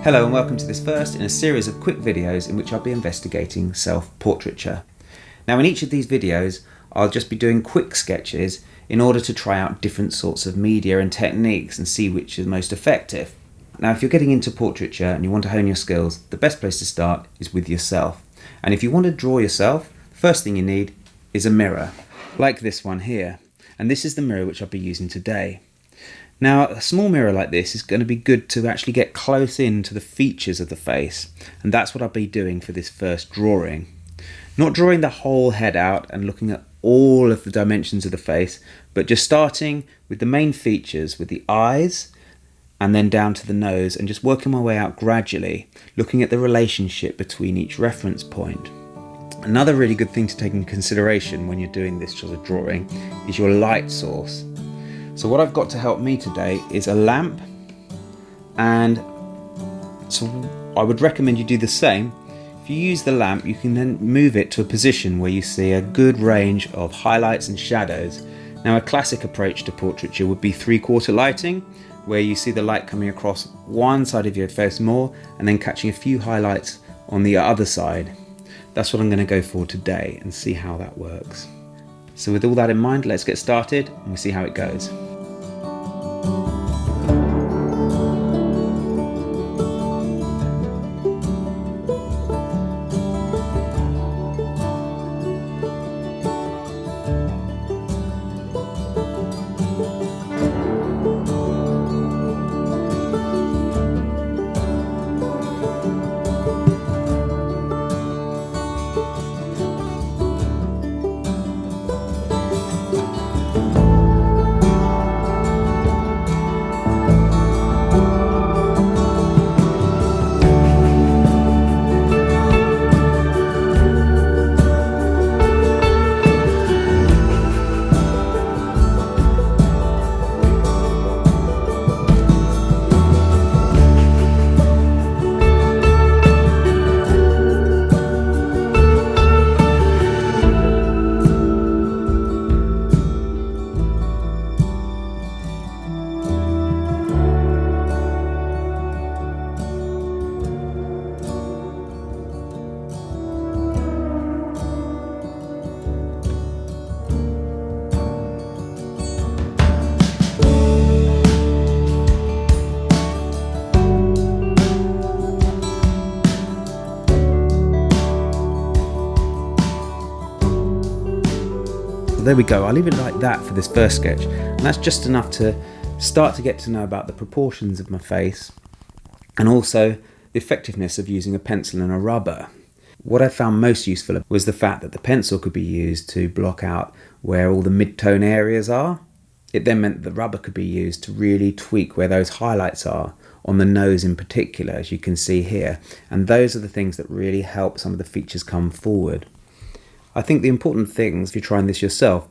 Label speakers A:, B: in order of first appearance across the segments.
A: Hello and welcome to this first in a series of quick videos in which I'll be investigating self-portraiture. Now in each of these videos I'll just be doing quick sketches in order to try out different sorts of media and techniques and see which is most effective. Now if you're getting into portraiture and you want to hone your skills, the best place to start is with yourself. And if you want to draw yourself, the first thing you need is a mirror, like this one here. And this is the mirror which I'll be using today. Now, a small mirror like this is going to be good to actually get close in to the features of the face, and that's what I'll be doing for this first drawing. Not drawing the whole head out and looking at all of the dimensions of the face, but just starting with the main features, with the eyes, and then down to the nose, and just working my way out gradually, looking at the relationship between each reference point. Another really good thing to take into consideration when you're doing this sort of drawing is your light source. So what I've got to help me today is a lamp, and so I would recommend you do the same. If you use the lamp, you can then move it to a position where you see a good range of highlights and shadows. Now a classic approach to portraiture would be 3/4 lighting, where you see the light coming across one side of your face more and then catching a few highlights on the other side. That's what I'm going to go for today and see how that works. So with all that in mind, let's get started and we'll see how it goes. There we go, I'll leave it like that for this first sketch, and that's just enough to start to get to know about the proportions of my face and also the effectiveness of using a pencil and a rubber. What I found most useful was the fact that the pencil could be used to block out where all the mid-tone areas are. It then meant that the rubber could be used to really tweak where those highlights are, on the nose in particular, as you can see here, and those are the things that really help some of the features come forward. I think the important things, if you're trying this yourself,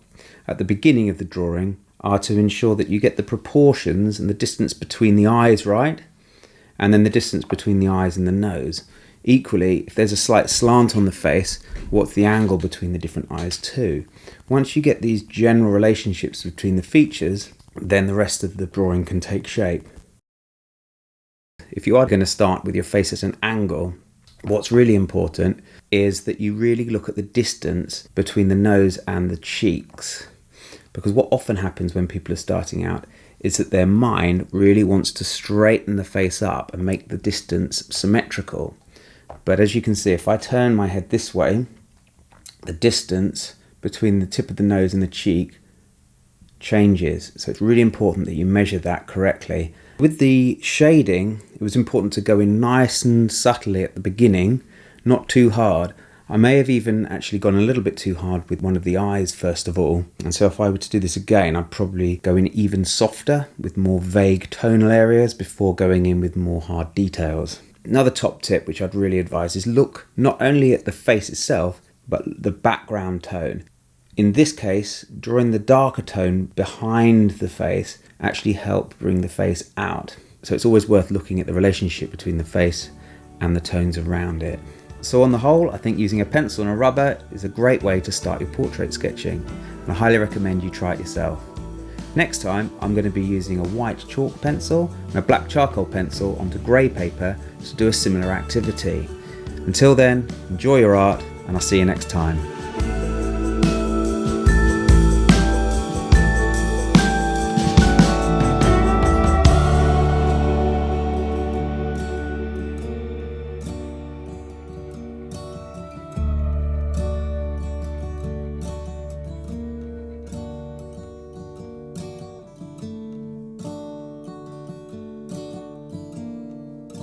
A: at the beginning of the drawing are to ensure that you get the proportions and the distance between the eyes right, and then the distance between the eyes and the nose. Equally, if there's a slight slant on the face, what's the angle between the different eyes too? Once you get these general relationships between the features, then the rest of the drawing can take shape. If you are going to start with your face at an angle, what's really important is that you really look at the distance between the nose and the cheeks. Because what often happens when people are starting out is that their mind really wants to straighten the face up and make the distance symmetrical. But as you can see, if I turn my head this way, the distance between the tip of the nose and the cheek changes. So it's really important that you measure that correctly. With the shading, it was important to go in nice and subtly at the beginning, not too hard. I may have even actually gone a little bit too hard with one of the eyes first of all. And so if I were to do this again, I'd probably go in even softer with more vague tonal areas before going in with more hard details. Another top tip which I'd really advise is look not only at the face itself, but the background tone. In this case, drawing the darker tone behind the face actually help bring the face out. So it's always worth looking at the relationship between the face and the tones around it. So on the whole, I think using a pencil and a rubber is a great way to start your portrait sketching, and I highly recommend you try it yourself. Next time I'm going to be using a white chalk pencil and a black charcoal pencil onto grey paper to do a similar activity. Until then, enjoy your art and I'll see you next time.